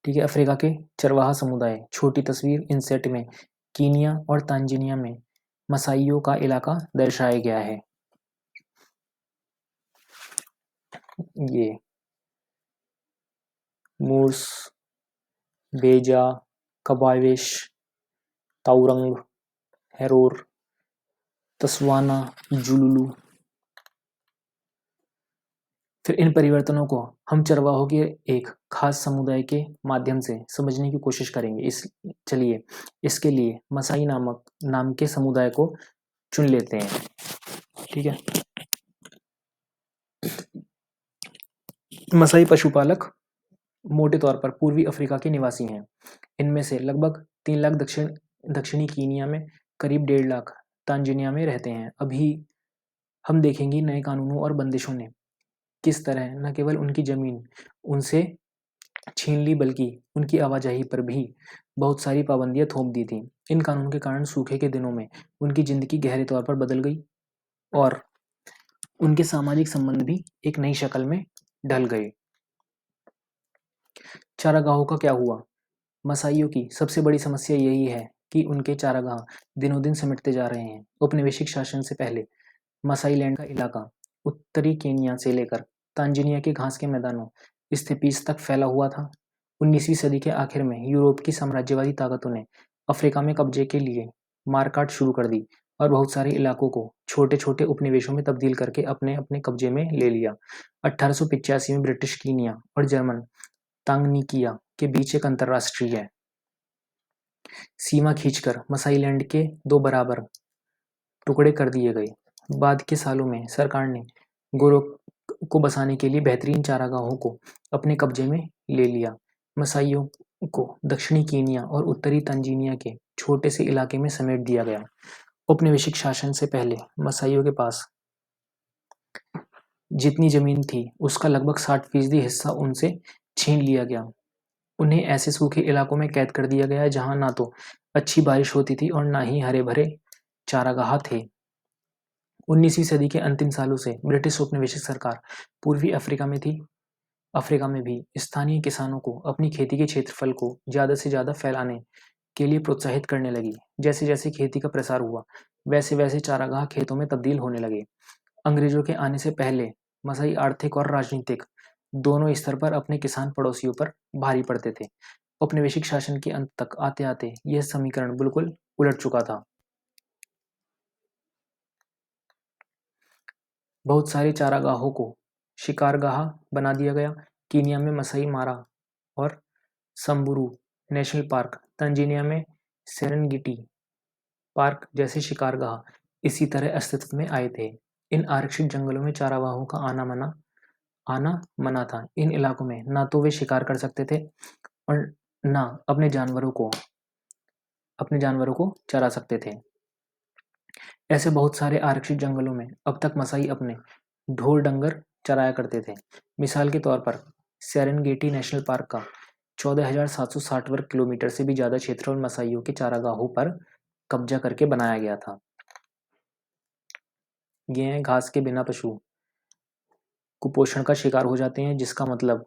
ठीक है, अफ्रीका के चरवाहा समुदाय। छोटी तस्वीर इनसेट में कीनिया और तांजानिया में मसाइयों का इलाका दर्शाया गया है। ये मूर्स, बेजा, कबावेश, ताउरंग, हेरोर, तस्वाना, जुलुलू। फिर इन परिवर्तनों को हम चरवाहों के एक खास समुदाय के माध्यम से समझने की कोशिश करेंगे। चलिए इसके लिए मसाई नाम के समुदाय को चुन लेते हैं। ठीक है, मसाई पशुपालक मोटे तौर पर पूर्वी अफ्रीका के निवासी हैं। इनमें से लगभग 3 लाख दक्षिणी कीनिया में, करीब 1.5 लाख तांजानिया में रहते हैं। अभी हम देखेंगे नए कानूनों और बंदिशों ने किस तरह न केवल उनकी जमीन उनसे छीन ली बल्कि उनकी आवाजाही पर भी बहुत सारी पाबंदियां थोप दी थी। इन कानूनों के कारण सूखे के दिनों में उनकी जिंदगी गहरे तौर पर बदल गई और उनके सामाजिक संबंध भी एक नई शक्ल में ढल गए। चारागाहों का क्या हुआ? मसाइयों की सबसे बड़ी समस्या यही है कि उनके चारागाह दिनों दिन सिमटते जा रहे हैं। औपनिवेशिक शासन से पहले मसाई लैंड का इलाका उत्तरी केनिया से लेकर तांजानिया के घास के मैदानों स्थिपीज तक फैला हुआ था। 19वीं सदी के आखिर में यूरोप की साम्राज्यवादी ताकतों ने अफ्रीका में कब्जे के लिए मारकाट शुरू कर दी और बहुत सारे इलाकों को छोटे छोटे उपनिवेशों में तब्दील करके अपने अपने कब्जे में ले लिया। 1885 में ब्रिटिश कीनिया और जर्मन तांगनीकिया के बीच एक अंतर्राष्ट्रीय सीमा खींचकर मसाई लैंड के 2 बराबर टुकड़े कर दिए गए। बाद के सालों में सरकार ने गोरों को बसाने के लिए बेहतरीन चारागाहों को अपने कब्जे में ले लिया। मसाइयों को दक्षिणी कीनिया और उत्तरी तंजानिया के छोटे से इलाके में समेट दिया गया। औपनिवेशिक शासन से पहले मसाइयों के पास जितनी जमीन थी उसका लगभग 60% हिस्सा उनसे छीन लिया गया। उन्हें ऐसे सूखे इलाकों में कैद कर दिया गया जहां ना तो अच्छी बारिश होती थी और ना ही हरे भरे चारागाह थे। 19वीं सदी के अंतिम सालों से ब्रिटिश औपनिवेशिक सरकार पूर्वी अफ्रीका में थी। अफ्रीका में भी स्थानीय किसानों को अपनी खेती के क्षेत्रफल को ज़्यादा से ज़्यादा फैलाने के लिए प्रोत्साहित करने लगी। जैसे जैसे खेती का प्रसार हुआ वैसे वैसे चारागाह खेतों में तब्दील होने लगे। अंग्रेजों के आने से पहले मसाई आर्थिक और राजनीतिक दोनों स्तर पर अपने किसान पड़ोसियों पर भारी पड़ते थे। औपनिवेशिक शासन के अंत तक आते आते यह समीकरण बिल्कुल उलट चुका था। बहुत सारे चारागाहों को शिकारगाह बना दिया गया। कीनिया में मसाई मारा और संबुरू नेशनल पार्क, तंजानिया में सेरेनगेटी पार्क जैसे शिकारगाह इसी तरह अस्तित्व में आए थे। इन आरक्षित जंगलों में चारागाहों का आना मना था। इन इलाकों में ना तो वे शिकार कर सकते थे और ना अपने जानवरों को चरा सकते थे। ऐसे बहुत सारे आरक्षित जंगलों में अब तक मसाई अपने ढोर डंगर चराया करते थे। मिसाल के तौर पर सेरेनगेटी नेशनल पार्क का 14,760 वर्ग किलोमीटर से भी ज्यादा क्षेत्र उन मसाइयों के चारागाहों पर कब्जा करके बनाया गया था। ये हैं घास के बिना पशु कुपोषण का शिकार हो जाते हैं, जिसका मतलब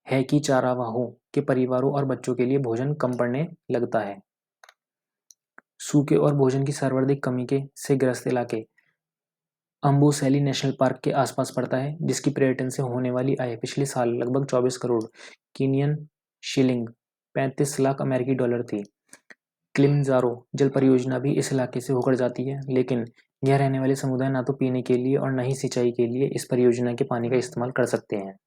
है कि चारागाहों के परिवारों और बच्चों के लिए भोजन कम पड़ने लगता है। सूखे और भोजन की सर्वाधिक कमी से ग्रस्त इलाके अम्बुसेली नेशनल पार्क के आसपास पड़ता है, जिसकी पर्यटन से होने वाली आय पिछले साल लगभग 24 करोड़ कीनियन शिलिंग 35 लाख अमेरिकी डॉलर थी। किलिमंजारो जल परियोजना भी इस इलाके से होकर जाती है, लेकिन यह रहने वाले समुदाय ना तो पीने के लिए और न ही सिंचाई के लिए इस परियोजना के पानी का इस्तेमाल कर सकते हैं।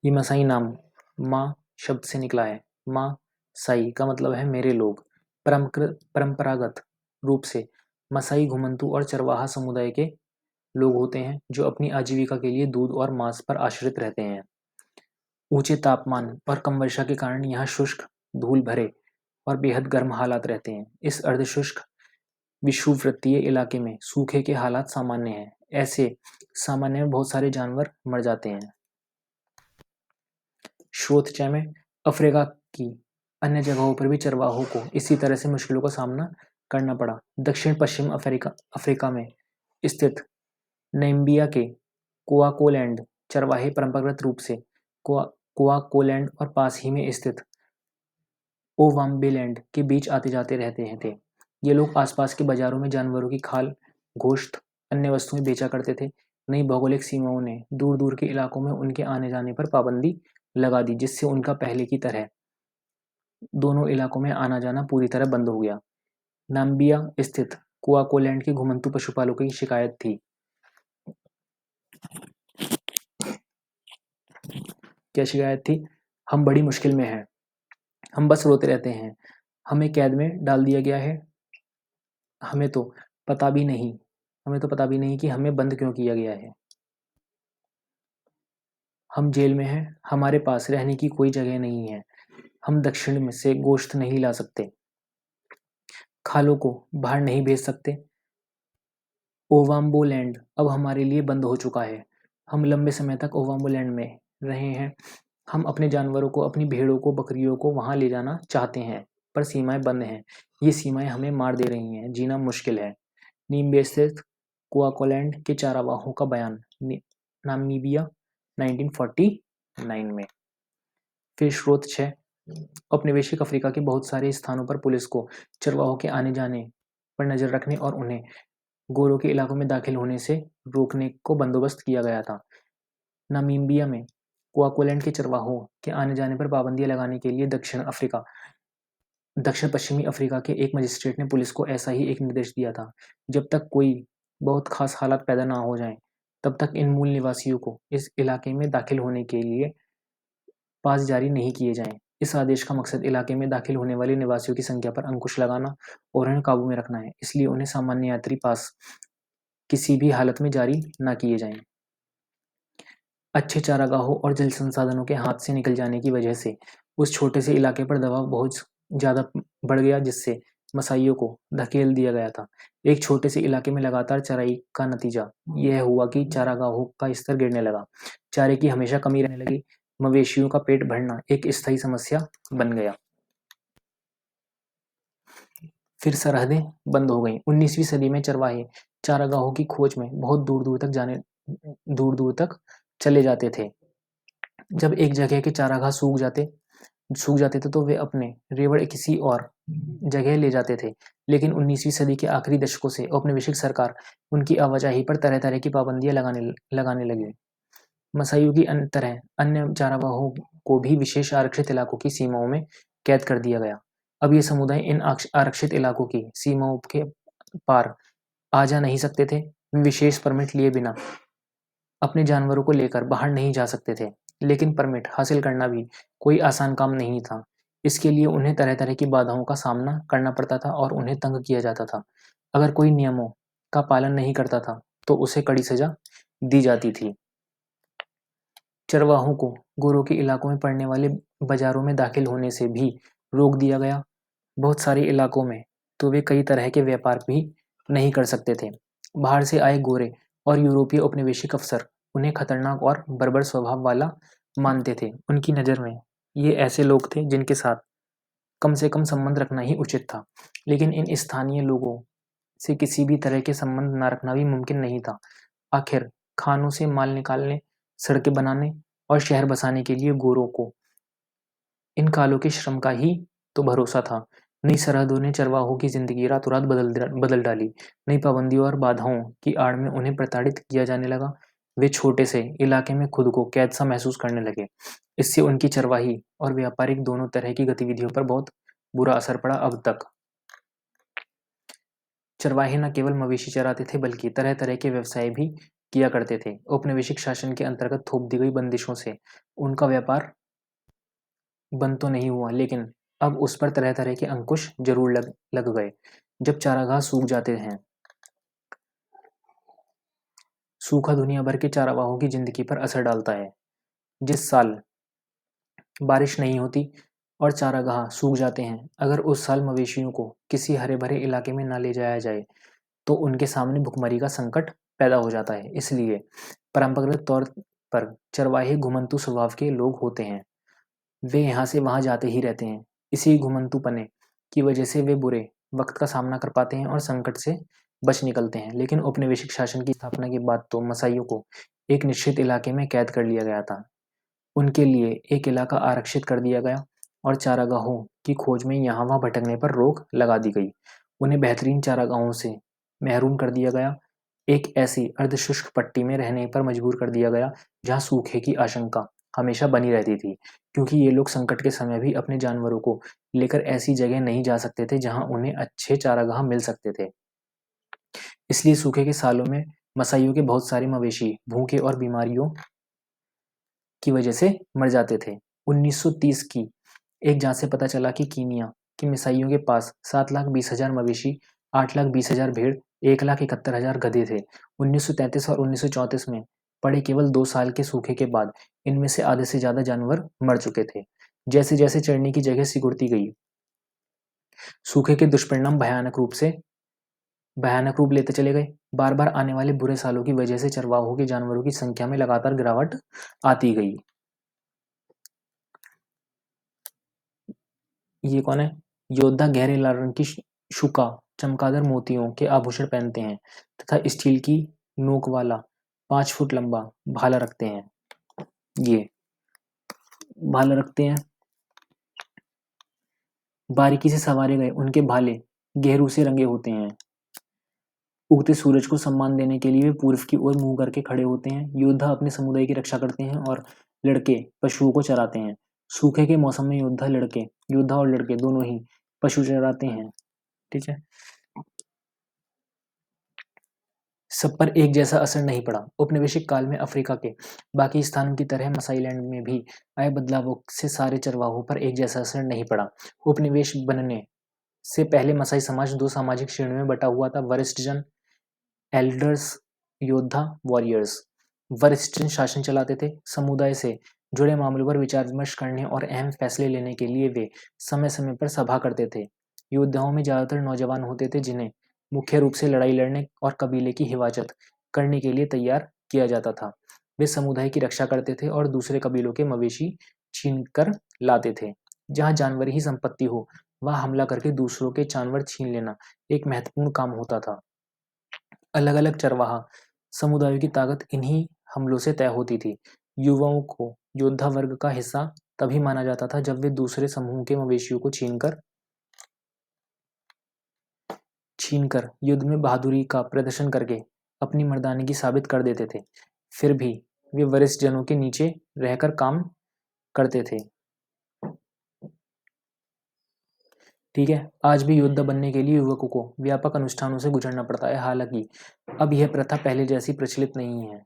ये मसाई नाम माँ शब्द से निकला है। माँ साई का मतलब है मेरे लोग। परंपरागत रूप से मसाई घुमंतू और चरवाहा समुदाय के लोग होते हैं जो अपनी आजीविका के लिए दूध और मांस पर आश्रित रहते हैं। ऊंचे तापमान और कम वर्षा के कारण यहाँ शुष्क, धूल भरे और बेहद गर्म हालात रहते हैं। इस अर्धशुष्क विषुववृत्तीय इलाके में सूखे के हालात सामान्य हैं। ऐसे सामान्य में बहुत सारे जानवर मर जाते हैं। स्रोतचय में अफ्रीका की अन्य जगहों पर भी चरवाहों को इसी तरह से मुश्किलों का सामना करना पड़ा। दक्षिण पश्चिम अफ्रीका में स्थित नामीबिया के क्वाकोलैंड चरवाहे परंपरागत रूप से क्वाकोलैंड और पास ही में स्थित ओवाम्बेलैंड के बीच आते जाते रहते थे। ये लोग आसपास के बाजारों में जानवरों की खाल, गोश्त, अन्य वस्तुएं बेचा करते थे। नई भौगोलिक सीमाओं ने दूर दूर के इलाकों में उनके आने जाने पर पाबंदी लगा दी, जिससे उनका पहले की तरह दोनों इलाकों में आना जाना पूरी तरह बंद हो गया। नामीबिया स्थित क्वाकोलैंड के घुमंतू पशुपालकों की शिकायत थी। क्या शिकायत थी? हम बड़ी मुश्किल में हैं, हम बस रोते रहते हैं, हमें कैद में डाल दिया गया है, हमें तो पता भी नहीं कि हमें बंद क्यों किया गया है। हम जेल में हैं, हमारे पास रहने की कोई जगह नहीं है, हम दक्षिण में से गोश्त नहीं ला सकते, खालों को बाहर नहीं भेज सकते। ओवाम्बोलैंड अब हमारे लिए बंद हो चुका है। हम लंबे समय तक ओवाम्बोलैंड में रहे हैं। हम अपने जानवरों को, अपनी भेड़ों को, बकरियों को वहां ले जाना चाहते हैं, पर सीमाएं बंद हैं। ये सीमाएं हमें मार दे रही हैं, जीना मुश्किल है। नामीबिया स्थित क्वाकोलैंड के चारागाहों का बयान, नामीबिया 1949 में। फिर स्रोत 6 औपनिवेशिक अफ्रीका के बहुत सारे स्थानों पर पुलिस को चरवाहों के आने जाने पर नजर रखने और उन्हें गोरों के इलाकों में दाखिल होने से रोकने को बंदोबस्त किया गया था। नामीबिया में क्वाकोलैंड के चरवाहों के आने जाने पर पाबंदियां लगाने के लिए दक्षिण पश्चिमी अफ्रीका के एक मजिस्ट्रेट ने पुलिस को ऐसा ही एक निर्देश दिया था। जब तक कोई बहुत खास हालात पैदा ना हो जाएं, तब तक इन मूल निवासियों को इस इलाके में दाखिल होने के लिए पास जारी नहीं किए जाएं। इस आदेश का मकसद इलाके में दाखिल होने वाले निवासियों की संख्या पर अंकुश लगाना और उन्हें काबू में रखना है, इसलिए उन्हें सामान्य यात्री पास किसी भी हालत में जारी न किए जाएं। अच्छे चारागाहों और जल संसाधनों के हाथ से निकल जाने की वजह से उस छोटे से इलाके पर दबाव बहुत ज़्यादा बढ़ गया, जिससे मसाइयों को धकेल दिया गया था। एक छोटे से इलाके में लगातार चराई का नतीजा यह हुआ कि चारागाहों का स्तर गिरने लगा, चारे की हमेशा कमी रहने लगी, मवेशियों का पेट भरना एक स्थायी समस्या बन गया। फिर सरहदें बंद हो गईं। 19वीं सदी में चरवाहे चारागाहों की खोज में बहुत दूर दूर तक चले जाते थे। जब एक जगह के चारागाह सूख जाते थे तो वे अपने रेवड़ किसी और जगह ले जाते थे। लेकिन 19वीं सदी के आखिरी दशकों से औपनिवेशिक सरकार उनकी आवाजाही पर तरह तरह की पाबंदियां लगाने लगे। मसाइयों की तरह अन्य चारागाहों को भी विशेष आरक्षित इलाकों की सीमाओं में कैद कर दिया गया। अब ये समुदाय इन आरक्षित इलाकों की सीमाओं के पार आ जा नहीं सकते थे। विशेष परमिट लिए बिना अपने जानवरों को लेकर बाहर नहीं जा सकते थे। लेकिन परमिट हासिल करना भी कोई आसान काम नहीं था। इसके लिए उन्हें तरह तरह की बाधाओं का सामना करना पड़ता था और उन्हें तंग किया जाता था। अगर कोई नियमों का पालन नहीं करता था तो उसे कड़ी सजा दी जाती थी। चरवाहों को गोरों के इलाकों में पड़ने वाले बाजारों में दाखिल होने से भी रोक दिया गया। बहुत सारे इलाकों में तो वे कई तरह के व्यापार भी नहीं कर सकते थे। बाहर से आए गोरे और यूरोपीय औपनिवेशिक अफसर उन्हें खतरनाक और बर्बर स्वभाव वाला मानते थे। उनकी नज़र में ये ऐसे लोग थे जिनके साथ कम से कम संबंध रखना ही उचित था। लेकिन इन स्थानीय लोगों से किसी भी तरह के संबंध न रखना भी मुमकिन नहीं था। आखिर खानों से माल निकालने, सड़कें बनाने और शहर बसाने के लिए गोरों को इन कालों के श्रम का ही तो भरोसा था। नई सरहदों ने चरवाहों की जिंदगी रातों रात बदल डाली। नई पाबंदियों और बाधाओं की आड़ में उन्हें प्रताड़ित किया जाने लगा। वे छोटे से इलाके में खुद को कैद सा महसूस करने लगे। इससे उनकी चरवाही और व्यापारिक दोनों तरह की गतिविधियों पर बहुत बुरा असर पड़ा। अब तक चरवाहे न केवल मवेशी चराते थे बल्कि तरह तरह के व्यवसाय भी किया करते थे। औपनिवेशिक शासन के अंतर्गत थोप दी गई बंदिशों से उनका व्यापार बंद तो नहीं हुआ, लेकिन अब उस पर तरह तरह के अंकुश जरूर लग गए। जब चारागाह सूख जाते हैं, सूखा दुनिया भर के चारागाहों की जिंदगी पर असर डालता है। जिस साल बारिश नहीं होती और चारागाह सूख जाते हैं, अगर उस साल मवेशियों को किसी हरे भरे इलाके में न ले जाया जाए तो उनके सामने भुखमरी का संकट पैदा हो जाता है। इसलिए परंपरागत तौर पर चरवाहे घुमंतू स्वभाव के लोग होते हैं। वे यहाँ से वहाँ जाते ही रहते हैं। इसी घुमंतूपने की वजह से वे बुरे वक्त का सामना कर पाते हैं और संकट से बच निकलते हैं। लेकिन औपनिवेशिक शासन की स्थापना के बाद तो मसाइयों को एक निश्चित इलाके में कैद कर लिया गया था। उनके लिए एक इलाका आरक्षित कर दिया गया और चारागाहों की खोज में यहाँ वहाँ भटकने पर रोक लगा दी गई। उन्हें बेहतरीन चारागाहों से महरूम कर दिया गया। एक ऐसी अर्धशुष्क पट्टी में रहने पर मजबूर कर दिया गया जहाँ सूखे की आशंका हमेशा बनी रहती थी, क्योंकि ये लोग संकट के समय भी अपने जानवरों को लेकर ऐसी जगह नहीं जा सकते थे जहाँ उन्हें अच्छे चारागाह मिल सकते थे। इसलिए सूखे के सालों में मसाइयों के बहुत सारे मवेशी भूखे और बीमारियों की वजह से मर जाते थे। 1930 की एक जांच से पता चला कि कीनिया के मिसाइयों के पास 7,20,000 मवेशी, 8,20,000 भेड़, 1,71,000 गधे थे। 1933 और 1934 में पड़े केवल 2 साल के सूखे के बाद इनमें से आधे से ज्यादा जानवर मर चुके थे। जैसे जैसे चरने की जगह सिकुड़ती गई, सूखे के दुष्परिणाम भयानक रूप लेते चले गए। बार बार आने वाले बुरे सालों की वजह से चरवाहों के जानवरों की संख्या में लगातार गिरावट आती गई। ये कौन है? योद्धा गहरे लाल रंग की शुका चमकादड़ मोतियों के आभूषण पहनते हैं तथा स्टील की नोक वाला 5 फुट लंबा भाला रखते हैं। ये भाला रखते हैं। बारीकी से संवारे गए उनके भाले गेहरू से रंगे होते हैं। उगते सूरज को सम्मान देने के लिए वे पूर्व की ओर मुंह करके खड़े होते हैं। योद्धा अपने समुदाय की रक्षा करते हैं और लड़के पशुओं को चराते हैं। सूखे के मौसम में योद्धा और लड़के दोनों ही पशु चराते हैं। ठीक है। सब पर एक जैसा असर नहीं पड़ा। औपनिवेशिक काल में अफ्रीका के बाकी स्थानों की तरह मसाईलैंड में भी आए बदलावों से सारे चरवाहों पर एक जैसा असर नहीं पड़ा। उपनिवेश बनने से पहले मसाई समाज 2 सामाजिक श्रेणियों में बटा हुआ था। वरिष्ठ जन, एल्डर्स, योद्धा, वॉरियर्स। वरिष्ठ जन शासन चलाते थे। समुदाय से जुड़े मामलों पर विचार विमर्श करने और अहम फैसले लेने के लिए वे समय समय पर सभा करते थे। योद्धाओं में ज्यादातर नौजवान होते थे जिन्हें मुख्य रूप से लड़ाई लड़ने और कबीले की हिफाजत करने के लिए तैयार किया जाता था। वे समुदाय की रक्षा करते थे और दूसरे कबीलों के मवेशी छीन कर लाते थे। जहाँ जानवर ही संपत्ति हो, वहाँ हमला करके दूसरों के जानवर छीन लेना एक महत्वपूर्ण काम होता था। अलग अलग चरवाहा समुदायों की ताकत इन्हीं हमलों से तय होती थी। युवाओं को योद्धा वर्ग का हिस्सा तभी माना जाता था जब वे दूसरे समूह के मवेशियों को छीनकर युद्ध में बहादुरी का प्रदर्शन करके अपनी मर्दानगी साबित कर देते थे। फिर भी वे वरिष्ठ जनों के नीचे रहकर काम करते थे। ठीक है। आज भी योद्धा बनने के लिए युवकों को व्यापक अनुष्ठानों से गुजरना पड़ता है। हालांकि अब यह प्रथा पहले जैसी प्रचलित नहीं है।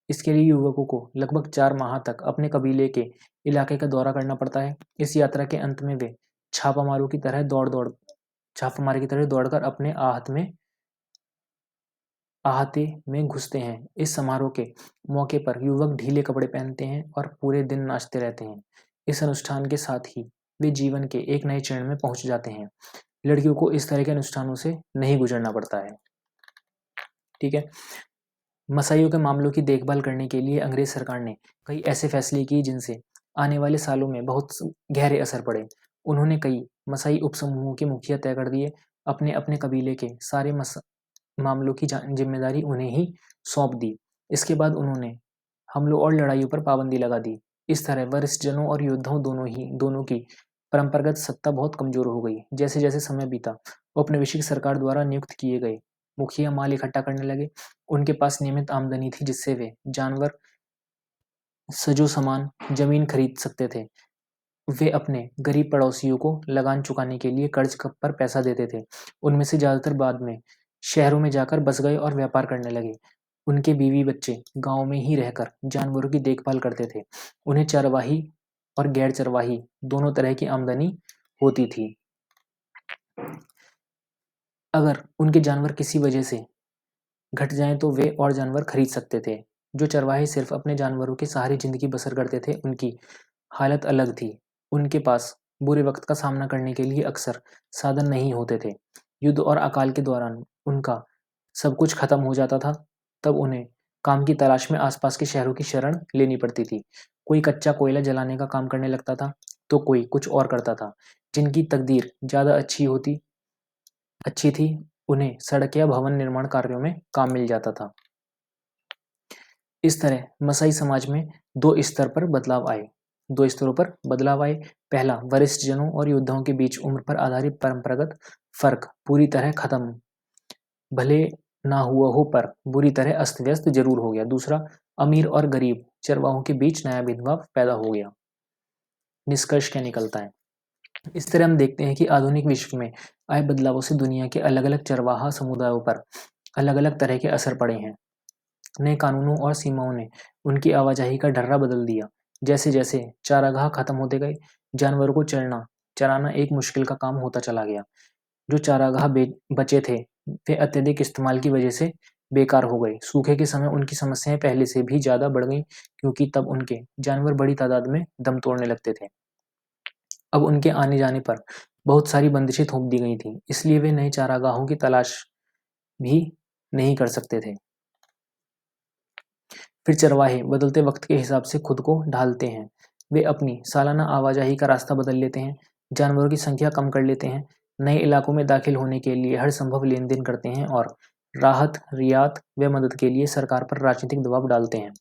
इसके लिए युवकों को लगभग 4 माह तक अपने कबीले के इलाके का दौरा करना पड़ता है। इस यात्रा के अंत में वे छापामारी की तरह दौड़कर अपने आहते में घुसते हैं। इस समारोह के मौके पर युवक ढीले कपड़े पहनते हैं और पूरे दिन नाचते रहते हैं। इस अनुष्ठान के साथ ही वे जीवन के एक नए चरण में पहुंच जाते हैं। लड़कियों को इस तरह के अनुष्ठानों से नहीं गुजरना पड़ता है। ठीक है। मसाइयों के मामलों की देखभाल करने के लिए अंग्रेज सरकार ने कई ऐसे फैसले किए जिनसे आने वाले सालों में बहुत गहरे असर पड़े। उन्होंने कई मसाई उपसमूहों के मुखिया तय कर दिए। अपने अपने कबीले के सारे मामलों की जिम्मेदारी उन्हें ही सौंप दी। इसके बाद उन्होंने हमलों और लड़ाइयों पर पाबंदी लगा दी। इस तरह वरिष्ठ जनों और योद्धाओं दोनों की परंपरागत सत्ता बहुत कमजोर हो गई। जैसे जैसे समय बीता, औपनिवेशिक सरकार द्वारा नियुक्त किए गए मुखिया माल इकट्ठा करने लगे। उनके पास नियमित आमदनी थी जिससे वे जानवर, सजो सामान, जमीन खरीद सकते थे। वे अपने गरीब पड़ोसियों को लगान चुकाने के लिए कर्ज पर पैसा देते थे। उनमें से ज्यादातर बाद में शहरों में जाकर बस गए और व्यापार करने लगे। उनके बीवी बच्चे गांव में ही रहकर जानवरों की देखभाल करते थे। उन्हें चरवाही और गैर चरवाही दोनों तरह की आमदनी होती थी। अगर उनके जानवर किसी वजह से घट जाएं तो वे और जानवर खरीद सकते थे। जो चरवाहे सिर्फ अपने जानवरों के सहारे जिंदगी बसर करते थे, उनकी हालत अलग थी। उनके पास बुरे वक्त का सामना करने के लिए अक्सर साधन नहीं होते थे। युद्ध और अकाल के दौरान उनका सब कुछ खत्म हो जाता था। तब उन्हें काम की तलाश में आसपास के शहरों की शरण लेनी पड़ती थी। कोई कच्चा कोयला जलाने का काम करने लगता था तो कोई कुछ और करता था। जिनकी तकदीर ज्यादा अच्छी थी, उन्हें सड़क या भवन निर्माण कार्यों में काम मिल जाता था। इस तरह मसाई समाज में दो स्तरों पर बदलाव आए। पहला, वरिष्ठ जनों और योद्धाओं के बीच उम्र पर आधारित परंपरागत फर्क पूरी तरह खत्म, भले ना हुआ हो पर बुरी तरह अस्त व्यस्त जरूर हो गया। दूसरा, अमीर और गरीब चरवाहों के बीच नया भेदभाव पैदा हो गया। निष्कर्ष क्या निकलता है? इस तरह हम देखते हैं कि आधुनिक विश्व में आए बदलावों से दुनिया के अलग अलग चरवाहा समुदायों पर अलग अलग तरह के असर पड़े हैं। नए कानूनों और सीमाओं ने उनकी आवाजाही का ढर्रा बदल दिया। जैसे जैसे चारागाह खत्म होते गए, जानवरों को चराना एक मुश्किल का काम होता चला गया। जो चारागाह बचे थे वे अत्यधिक इस्तेमाल की वजह से बेकार हो गए। सूखे के समय उनकी समस्याएं पहले से भी ज्यादा बढ़ गईं, क्योंकि तब उनके जानवर बड़ी तादाद में दम तोड़ने लगते थे। अब उनके आने जाने पर बहुत सारी बंदिशें थोप दी गई थीं, इसलिए वे नए चारागाहों की तलाश भी नहीं कर सकते थे। फिर चरवाहे बदलते वक्त के हिसाब से खुद को ढालते हैं। वे अपनी सालाना आवाजाही का रास्ता बदल लेते हैं, जानवरों की संख्या कम कर लेते हैं, नए इलाकों में दाखिल होने के लिए हर संभव लेन देन करते हैं और राहत, रियायत व मदद के लिए सरकार पर राजनीतिक दबाव डालते हैं।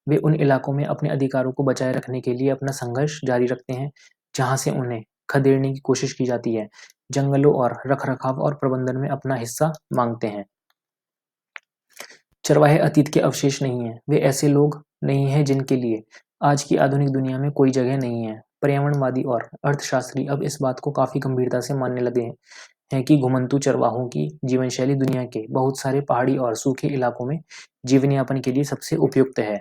वे उन इलाकों में अपने अधिकारों को बचाए रखने के लिए अपना संघर्ष जारी रखते हैं जहां से उन्हें खदेड़ने की कोशिश की जाती है। जंगलों और रखरखाव और प्रबंधन में अपना हिस्सा मांगते हैं। चरवाहे अतीत के अवशेष नहीं हैं। वे ऐसे लोग नहीं हैं जिनके लिए आज की आधुनिक दुनिया में कोई जगह नहीं है। पर्यावरणवादी और अर्थशास्त्री अब इस बात को काफी गंभीरता से मानने लगे हैं कि घुमंतू चरवाहों की जीवन शैली दुनिया के बहुत सारे पहाड़ी और सूखे इलाकों में जीवन यापन के लिए सबसे उपयुक्त है।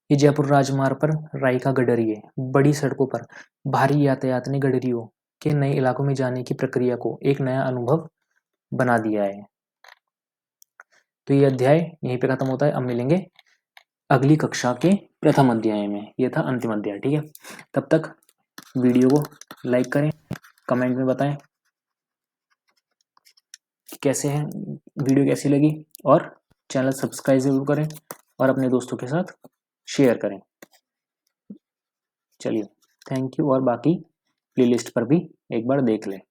ये जयपुर राजमार्ग पर राई का गडरिये, बड़ी सड़कों पर भारी यातायात ने गडरियों के नए इलाकों में जाने की प्रक्रिया को एक नया अनुभव बना दिया है। तो ये अध्याय यहीं पे खत्म होता है। अब मिलेंगे अगली कक्षा के प्रथम अध्याय में। ये था अंतिम अध्याय। ठीक है, तब तक वीडियो को लाइक करें, कमेंट में बताएं कि कैसे है, वीडियो कैसी लगी, और चैनल सब्सक्राइब जरूर करें और अपने दोस्तों के साथ शेयर करें। चलिए, थैंक यू। और बाकी प्लेलिस्ट पर भी एक बार देख लें।